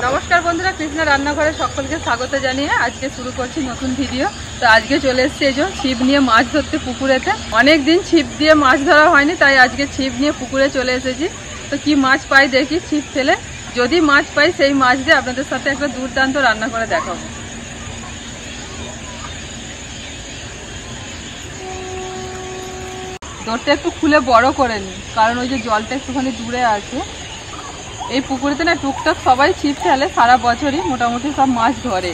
নমস্কার বন্ধুরা, কৃষ্ণা রান্নাঘরে সকলকে স্বাগত জানিয়ে আজকে শুরু করছি নতুন ভিডিও। তো আজকে চলে এসেছি এই যে ছিপ নিয়ে মাছ ধরতে পুকুরেতে। অনেকদিন ছিপ দিয়ে মাছ ধরা হয়নি, তাই আজকে ছিপ নিয়ে পুকুরে চলে এসেছি। তো কি মাছ পাই দেখি ছিপ ফেলে। যদি মাছ পাই সেই মাছ দিয়ে আপনাদের সাথে একটা দুর্দান্ত রান্না করে দেখাবো। দরটা একটু খুলে বড় করে নিই, কারণ ওই যে জলটা একটুখানি দূরে আছে। এই পুকুরেতে না টুকটাক সবাই ছিপ ফেলে, সারা বছরই মোটামুটি সব মাছ ধরে,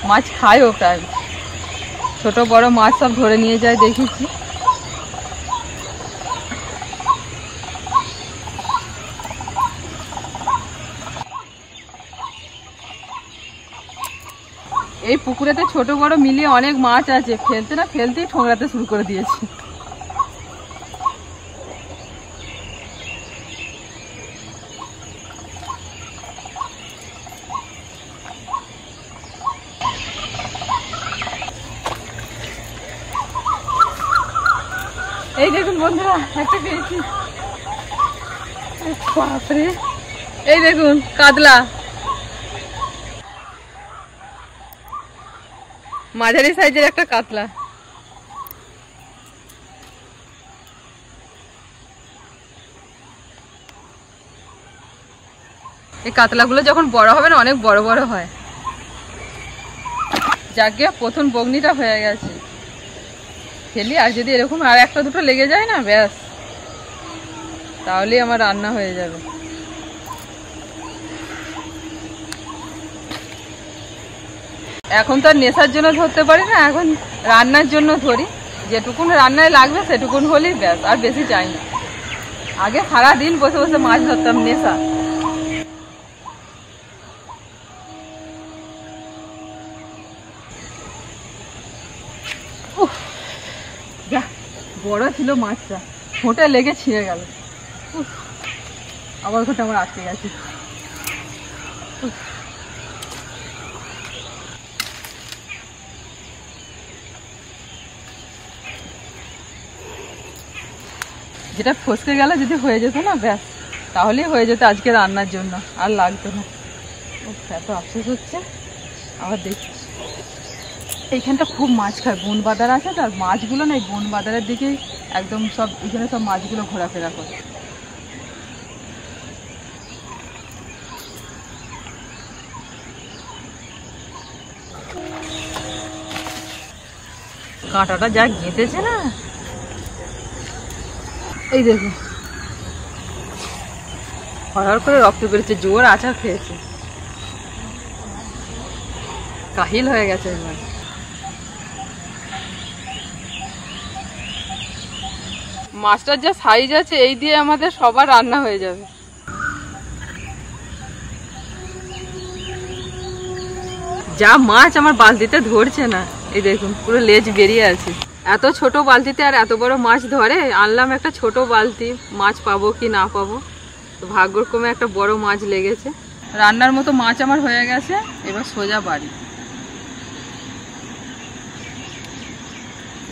মাছ খায়ও প্রায়। ছোট বড় মাছ সব ধরে নিয়ে যায় দেখেছি। এই পুকুরেতে ছোট বড় মিলিয়ে অনেক মাছ আছে, ফেলতেই ঠোঙরাতে শুরু করে দিয়েছি। এই দেখুন বন্ধুরা, একটা পেয়েছি। বাপরে, এই দেখুন কাতলা, মাঝারি সাইজের একটা কাতলা। এই কাতলাগুলো যখন বড় হবে না, অনেক বড় বড় হয়। যাকে প্রথম বগনিটা হয়ে গেছে, ফেলি। আর যদি এরকম আর একটা দুটো লেগে যায় না, ব্যাস, তাহলেই আমার রান্না হয়ে যাবে। এখন তো আর নেশার জন্য ধরতে পারি না, এখন রান্নার জন্য ধরি। যেটুকুন রান্নায় লাগবে সেটুকুন হলেই ব্যাস, আর বেশি চাই না। আগে সারাদিন বসে বসে মাছ ধরতাম, নেশা। বড় ছিল মাছটা, ঠোঁটে লেগে ছিঁড়ে গেল। আবার ওখানে আমার আটকে গেছে। যেটা ফসকে গেলে যদি হয়ে যেত না, ব্যাস, তাহলেই হয়ে যেত আজকে রান্নার জন্য, আর লাগতো না। এত আফসোস হচ্ছে। আবার দেখি, এইখানটা খুব মাছ খায়, বন বাজার আছে, তার মাছগুলো না এই বন বাজারের দিকেই একদম সব, এখানে সব মাছগুলো ঘোরাফেরা করে। কাঁটাটা যা গেঁথেছে না, এই দেখো হরহর করে রক্ত বেরোচ্ছে, জোর আচার খেয়েছে, কাহিল হয়ে গেছে এবার। মাছটার যা সাইজ আছে, এই দিয়ে আমাদের সবার রান্না হয়ে যাবে। যা মাছ আমার বালতিতে ধরছে না, এই দেখুন পুরো লেজ বেরিয়ে আছে। এত ছোট বালতিতে আর এত বড় মাছ ধরে? আনলাম একটা ছোট বালতি, মাছ পাবো কি না পাবো। তো ভাগ্যক্রমে একটা বড় মাছ লেগেছে। রান্নার মতো মাছ আমার হয়ে গেছে, এবার সোজা বাড়ি।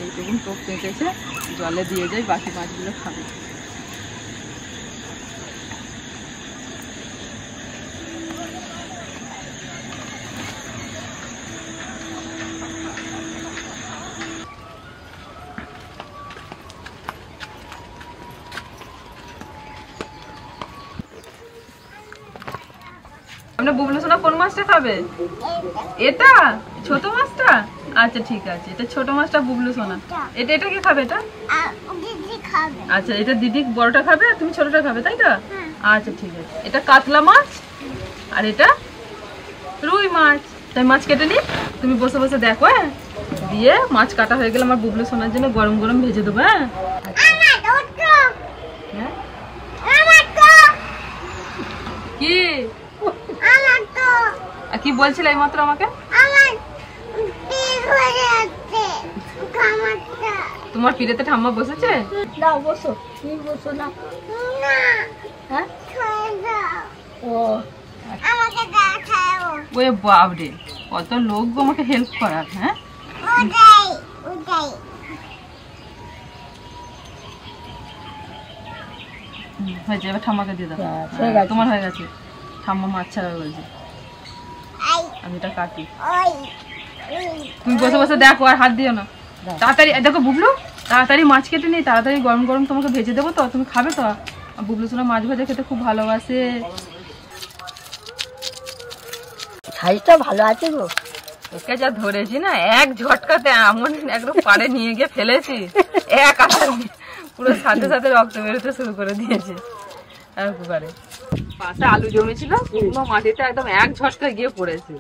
এইটুকুন টোপ পেঁচেছে, জলে দিয়ে যাই, বাকি মাছগুলো খাবে। আপনার বুবলু সোনা কোন মাছটা খাবে? এটা ছোট মাছটা? আচ্ছা ঠিক আছে, এটা ছোট মাছটা বুবলু সোনা। এটা কি খাবে? এটা আচ্ছা, এটা দিদি বড়টা খাবে আর তুমি ছোটটা খাবে, তাই তো? আচ্ছা ঠিক আছে। এটা কাতলা মাছ আর এটা রুই মাছ। তাই মাছ কেটে নি, তুমি বসে বসে দেখো। হ্যাঁ, দিয়ে মাছ কাটা হয়ে গেলে আমার বুবলু সোনার জন্য গরম গরম ভেজে দেবো। হ্যাঁ, কি কি বলছিলে এই মাত্র আমাকে? তোমার পিড়েতে ঠাম্মা বসেছে? দাও বসো, তুমি বসো না। হ্যাঁ, ও ওই বাবরে, কত লোক আমাকে হেল্প করার। হ্যাঁ, হয়েছে, এবার ঠাম্মাকে দিয়ে দাও। তোমার হয়ে গেছে। ঠাম্মা মাছ ছাড়া বলছে, আমি এটা কাটি। তুমি বসে বসে দেখো, আর হাত দিও না। তাড়াতাড়ি দেখো বুবলু, তাড়াতাড়ি মাছ কেটে নিই, তাড়াতাড়ি গরম গরম তোমাকে ভেজে দেবো, তো তুমি খাবে তো। বুবলু সোনা মাছ ভাজা খেতে খুব ভালোবাসে। সাইজটা ভালো আছে গো। ওকে যা ধরেছি না, এক ঝটকাতে এমন একদম পাড়ে নিয়ে গিয়ে ফেলেছি, এক আসার পুরো সাথে সাথে রক্ত বেরোতে শুরু করে দিয়েছে। একবারে পাশে আলু জমেছিল, পুরো মাটিতে একদম এক ঝটকা গিয়ে পড়েছে,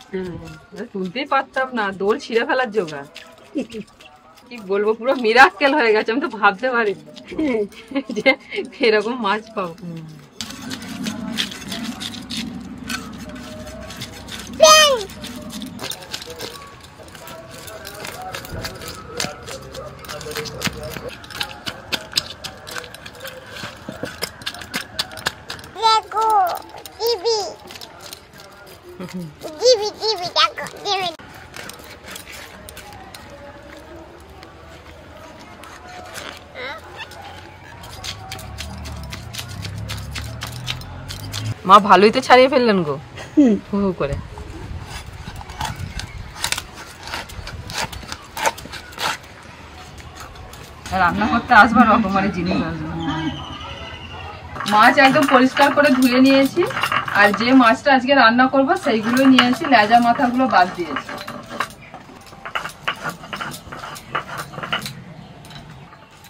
তুলতেই পারতাম না, দোল ছিঁড়ে ফেলার জোগাড়। কি বলবো, পুরো মিরাক্কেল হয়ে গেছে, আমি তো ভাবতে পারিনি যে এরকম মাছ পাবো। মা ভালোই তো ছাড়িয়ে ফেললেন গো, হু হু করে। রান্না করতে আসবার রকমারি জিনিস আসবে। মাছ একদম পরিষ্কার করে ধুয়ে নিয়েছি, আর যে মাছটা আজকে রান্না করব সেইগুলো নিয়েছি, লেজা মাথাগুলো বাদ দিয়েছি।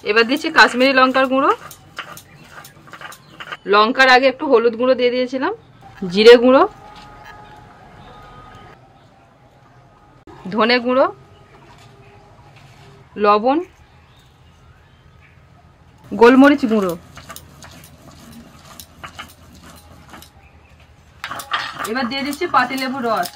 এবার দিচ্ছি কাশ্মীরি লঙ্কার গুঁড়ো, লঙ্কার আগে একটু হলুদ গুঁড়ো দিয়ে দিয়েছিলাম, জিরে গুঁড়ো, ধনে গুঁড়ো, লবণ, গোলমরিচ গুঁড়ো। এবার দিয়ে দিচ্ছি পাতিলেবুর রস,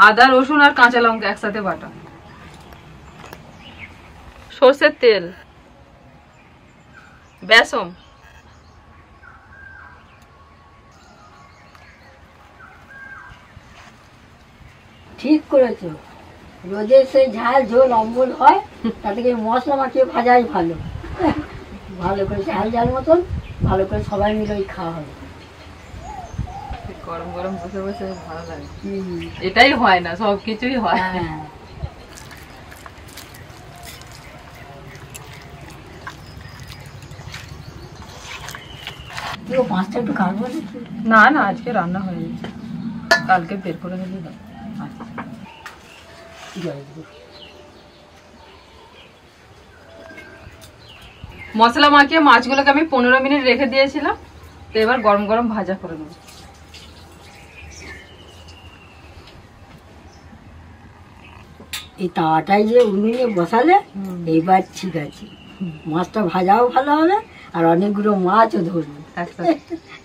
আদা রসুন আর কাঁচা লঙ্কা একসাথে বাটা, সরষের তেল, বেসন, ঠিক করেছো, রোদে সেই ঝাল ঝোল অম্বল হয়, তা থেকে মশলা মাখিয়ে ভাজাই ভালো। ভালো করে ঝাল ঝাল মতন ভালো করে সবাই মিলে খাওয়া হবে। গরম গরম বসে বসে ভালো লাগে, এটাই হয় না, সবকিছুই হয়। মাছটা একটু কাটবো না না, আজকে রান্না হয়ে গেছে, কালকে বের করে দিলি। মশলা মাখিয়ে মাছগুলোকে আমি 15 মিনিট রেখে দিয়েছিলাম, তো এবার গরম গরম ভাজা করে নেব। এই তাওয়াটাই যে উনুনে বসালে এইবার ঠিক আছে, মাছটা ভাজাও ভালো হবে আর অনেকগুলো মাছও ধরবে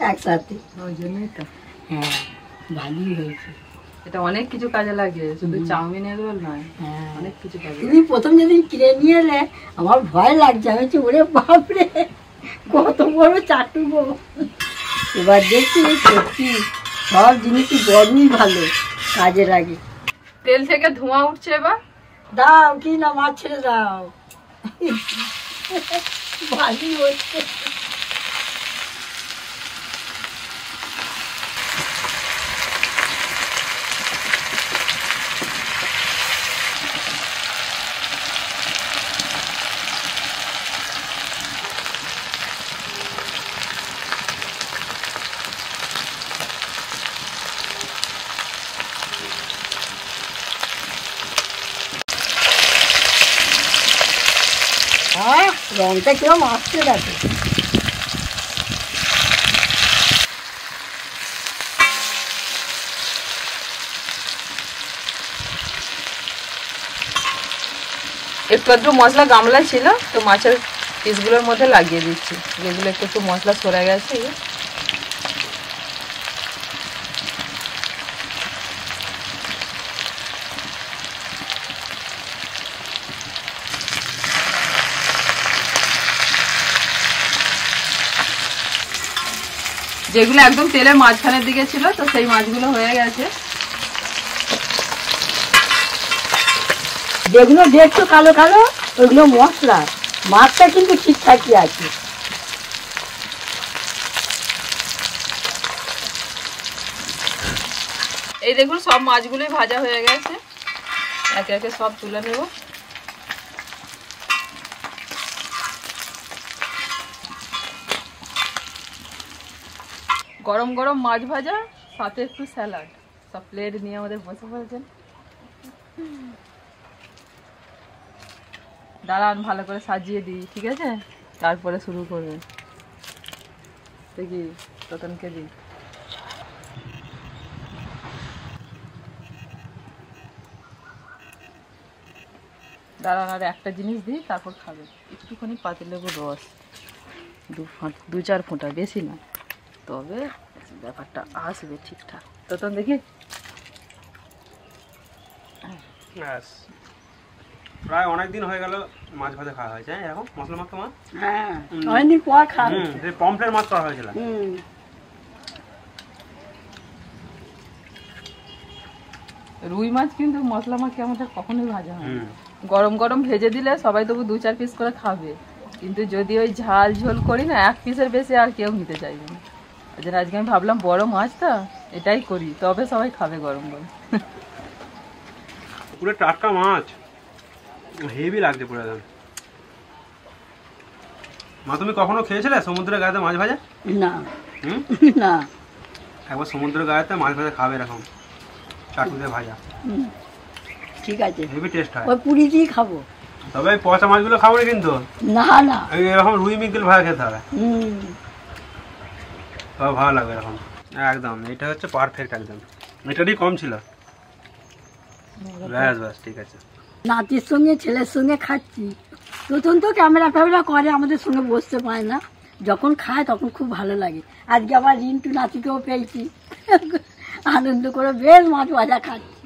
একসাথে। ওই জন্যই তো, হ্যাঁ ভালোই হয়েছে। এটা অনেক কিছু কাজে লাগে, শুধু চাউমিন এগুলো নয়, অনেক কিছু কাজে। তুমি প্রথম যেদিন কিনে নিয়ে এলে আমার ভয় লাগছে, আমি বলছি ওরে বাপরে কত বড় চাটুবো। এবার দেখছি সত্যি সব জিনিসই বড়ই ভালো, কাজে লাগে। তেল থেকে ধোঁয়া উঠছে, এবার দাও কি না মাছ ছেড়ে দাও, ভালোই হচ্ছে। রংটা কিরম আসছে দেখো। একটু একটু মশলা গামলা ছিল, তো মাছের পিসগুলোর মধ্যে লাগিয়ে দিচ্ছি, যেগুলো একটু একটু মশলা সরে গেছে। যেগুলো একদম তেলের মাঝখানের দিকে ছিল, তো সেই মাছগুলো হয়ে গেছে। যেগুলো দেখছো কালো কালো ওইগুলো মশলা, মাছটা কিন্তু ঠিকঠাকই আছে। এই দেখুন সব মাছগুলোই ভাজা হয়ে গেছে, একে একে সব তুলে নেব। গরম গরম মাছ ভাজা, সাথে একটু স্যালাড, সব প্লেট নিয়ে আমাদের বসে পড়েছেন। দাঁড়ান ভালো করে সাজিয়ে দিই, ঠিক আছে, তারপরে শুরু করবে। দেখি তোতনকে দিই। দাঁড়ান আর একটা জিনিস দিই, তারপর খাবে। একটুখানি পাতিলেবুর রস, 2-4 ফোঁটা, বেশি না, তবে ব্যাপারটা আসবে ঠিকঠাক। তোতন দেখি। প্রায় অনেকদিন হয়ে গেল মাছ ভাজা খাওয়া হয়েছে, এরকম মশলা মাখা মাছ। হ্যাঁ, অনেকদিন পর খাওয়া। পমফ্রেট মাছ করা হয়েছিল। রুই মাছ কিন্তু মশলা মাখিয়ে আমাদের কখনোই ভাজা হয়। গরম গরম ভেজে দিলে সবাই তবু 2-4 পিস করে খাবে, কিন্তু যদি ওই ঝাল ঝোল করি না, 1 পিসের বেশি আর কেউ নিতে চাইবে না। আজকে আমি ভাবলাম বড় মাছ তো এটাই করি, তবে সবাই খাবে গরম গরম। পুরো টাটকা মাছ, হেভি লাগছে পুরো একদম। মা তুমি কখনো খেয়েছিলে সমুদ্রের গায়েতে মাছ ভাজা? না না, একবার সমুদ্রের গায়েতে মাছ ভাজা খাবে, এরকম চাটু দিয়ে ভাজা, ঠিক আছে, হেভি টেস্ট হয়। ওই পুরি দিয়ে খাবো, তবে এই পচা মাছগুলো খাবো না কিন্তু। না না, এরকম রুই মৃগেল ভাজা খেতে হবে, তবে ভালো লাগবে এরকম একদম। এটা হচ্ছে পারফেক্ট একদম, এটারই কম ছিল। ব্যাস ব্যাস, ঠিক আছে। নাতির সঙ্গে ছেলের সঙ্গে খাচ্ছি, প্রথম তো ক্যামেরা ফ্যামেরা করে, আমাদের সঙ্গে বসতে পায় না, যখন খায় তখন খুব ভালো লাগে। আজকে আবার রিন্টু নাতিকেও পেয়েছি, আনন্দ করে বেশ মাছ ভাজা খাচ্ছি।